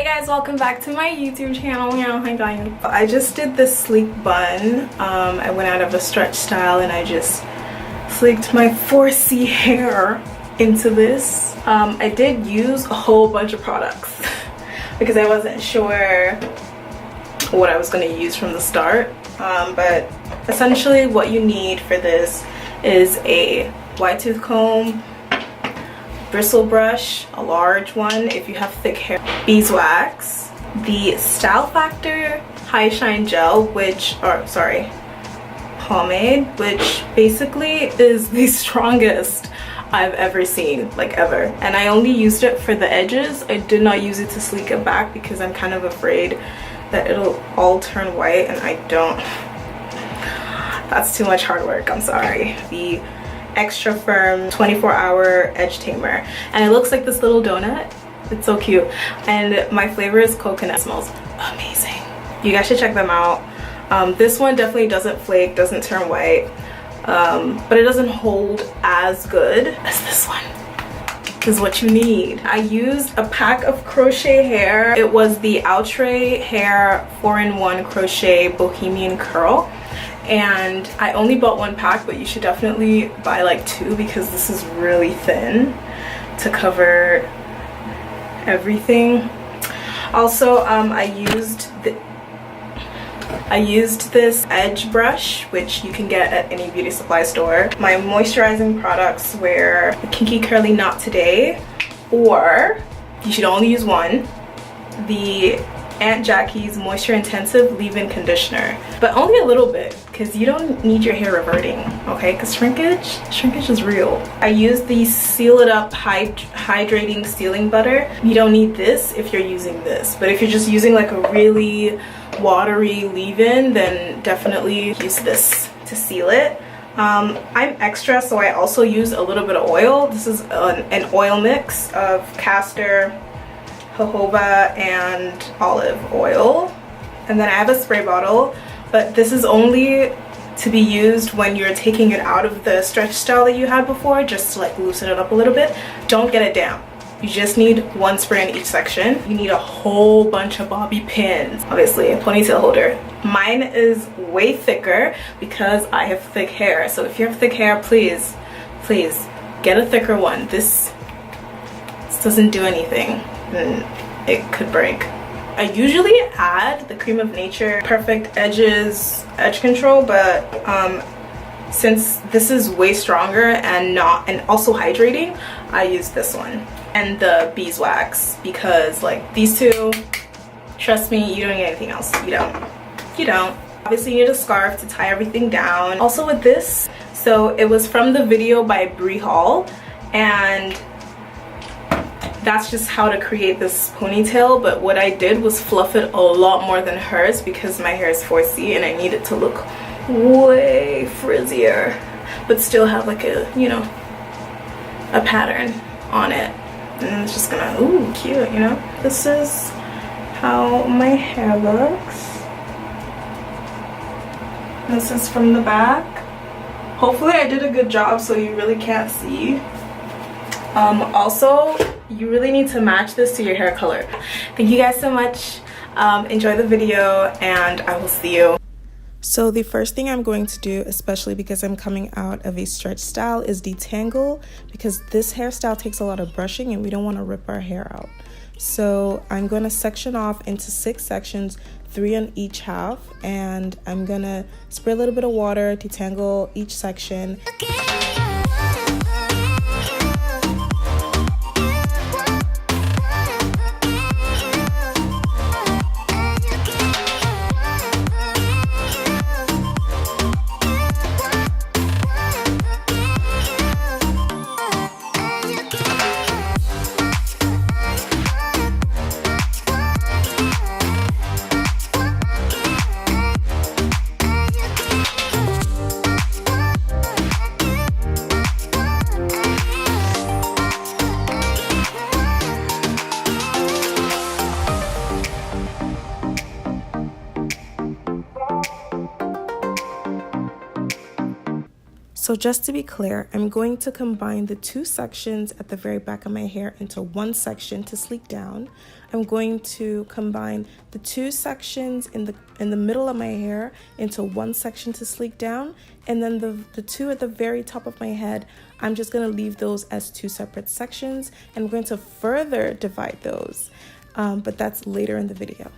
Hey guys, welcome back to my YouTube channel. Hi guys. I just did this sleek bun. I went out of a stretch style and I just sleeked my 4C hair into this. I did use a whole bunch of products because I wasn't sure what I was going to use from the start. But essentially what you need for this is a wide tooth comb, bristle brush, a large one if you have thick hair, beeswax, the Style Factor High Shine Gel, pomade, which basically is the strongest I've ever seen, like ever. And I only used it for the edges. I did not use it to sleek it back because I'm kind of afraid that it'll all turn white, and I don't. That's too much hard work, I'm sorry. The extra firm 24-hour edge tamer, and it looks like this little donut. It's so cute, and my flavor is coconut. It smells amazing. You guys should check them out. This one definitely doesn't flake, doesn't turn white, but it doesn't hold as good as this one. This is what you need. I used a pack of crochet hair. It was the Outre Hair 4-in-1 Crochet Bohemian Curl. And I only bought one pack, but you should definitely buy like two because this is really thin to cover everything. Also, I used this edge brush, which you can get at any beauty supply store. My moisturizing products were the Kinky Curly Knot Today, or you should only use one, the Aunt Jackie's Moisture Intensive Leave-In Conditioner, but only a little bit because you don't need your hair reverting, okay? Because shrinkage is real. I used the Seal It Up Hydrating Sealing Butter. You don't need this if you're using this, but if you're just using like a really watery leave-in, then definitely use this to seal it. I'm extra, so I also use a little bit of oil. This is an oil mix of castor, jojoba, and olive oil. And then I have a spray bottle, but this is only to be used when you're taking it out of the stretch style that you had before, just to like loosen it up a little bit. Don't get it damp. You just need one spray in each section. You need a whole bunch of bobby pins, obviously a ponytail holder. Mine is way thicker because I have thick hair. So if you have thick hair, please get a thicker one. This doesn't do anything. It could break. I usually add the Cream of Nature Perfect Edges edge control, but since this is way stronger and also hydrating, I use this one and the beeswax because like these two, trust me, you don't need anything else. You don't. Obviously you need a scarf to tie everything down. Also with this, so it was from the video by Brie Hall, and that's just how to create this ponytail, but what I did was fluff it a lot more than hers because my hair is 4C and I need it to look way frizzier but still have like a, you know, a pattern on it. And it's just gonna, ooh, cute, you know? This is how my hair looks. This is from the back. Hopefully I did a good job so you really can't see. Also, you really need to match this to your hair color. Thank you guys so much. Enjoy the video and I will see you. So the first thing I'm going to do, especially because I'm coming out of a stretch style, is detangle, because this hairstyle takes a lot of brushing and we don't want to rip our hair out. So I'm going to section off into 6 sections, 3 on each half, and I'm going to spray a little bit of water, detangle each section. So just to be clear, I'm going to combine the two sections at the very back of my hair into one section to sleek down. I'm going to combine the two sections in the middle of my hair into one section to sleek down, and then the two at the very top of my head, I'm just going to leave those as two separate sections, and I'm going to further divide those, but that's later in the video.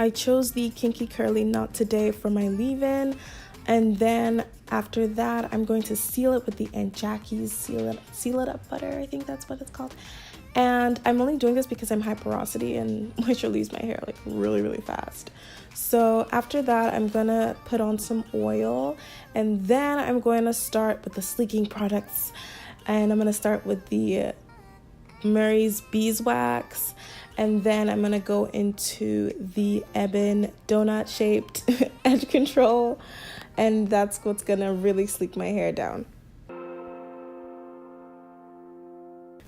I chose the Kinky Curly Knot today for my leave-in, and then after that I'm going to seal it with the Aunt Jackie's seal it up butter, I think that's what it's called. And I'm only doing this because I'm high porosity and moisture leaves my hair like really fast. So after that I'm gonna put on some oil, and then I'm going to start with the sleeking products, and I'm gonna start with the Murray's Beeswax, and then I'm gonna go into the Ebin donut shaped edge control, and that's what's gonna really sleek my hair down.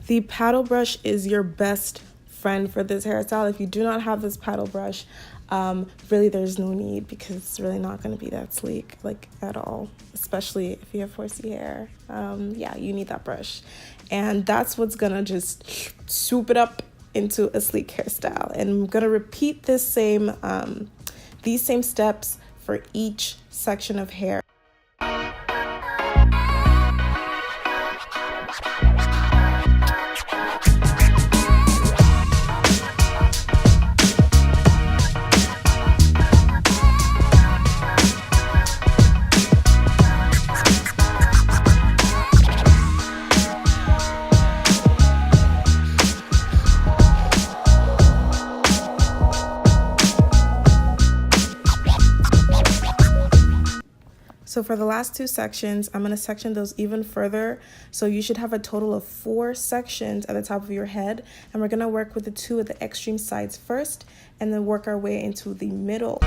The paddle brush is your best friend for this hairstyle. If you do not have this paddle brush, really there's no need, because it's really not going to be that sleek like at all, especially if you have 4C hair. Yeah, you need that brush, and that's what's gonna just swoop it up into a sleek hairstyle. And I'm gonna repeat these same steps for each section of hair. So for the last two sections, I'm going to section those even further. So you should have a total of 4 sections at the top of your head. And we're going to work with the 2 at the extreme sides first, and then work our way into the middle.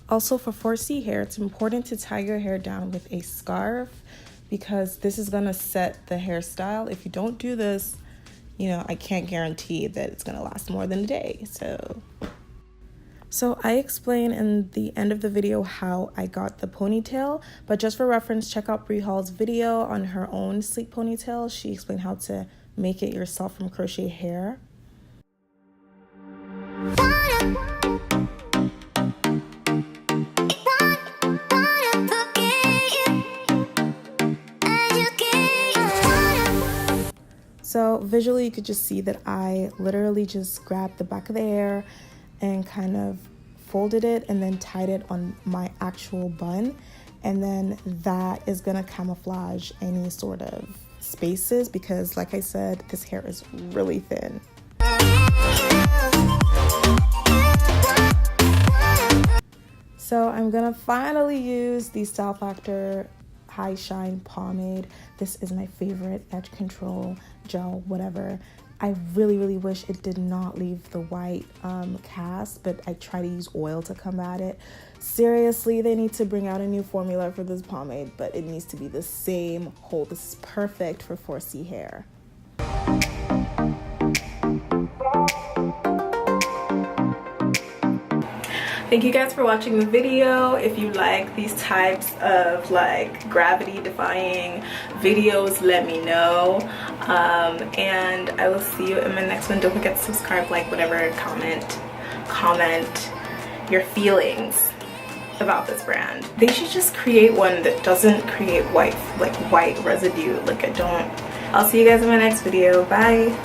Also, for 4C hair, it's important to tie your hair down with a scarf, because this is going to set the hairstyle. If you don't do this, you know, I can't guarantee that it's going to last more than a day. So I explain in the end of the video how I got the ponytail, but just for reference, check out Brie Hall's video on her own sleek ponytail. She explained how to make it yourself from crochet hair. So visually, you could just see that I literally just grabbed the back of the hair and kind of folded it and then tied it on my actual bun. And then that is gonna camouflage any sort of spaces, because like I said, this hair is really thin. So I'm gonna finally use the Style Factor High Shine Pomade. This is my favorite edge control gel, whatever. I really wish it did not leave the white cast, but I try to use oil to combat it. Seriously, they need to bring out a new formula for this pomade, but it needs to be the same hold. This is perfect for 4C hair. Thank you guys for watching the video. If you like these types of like gravity defying videos, let me know. And I will see you in my next one. Don't forget to subscribe, like, whatever, comment your feelings about this brand. They should just create one that doesn't create white residue. Like, I'll see you guys in my next video. Bye.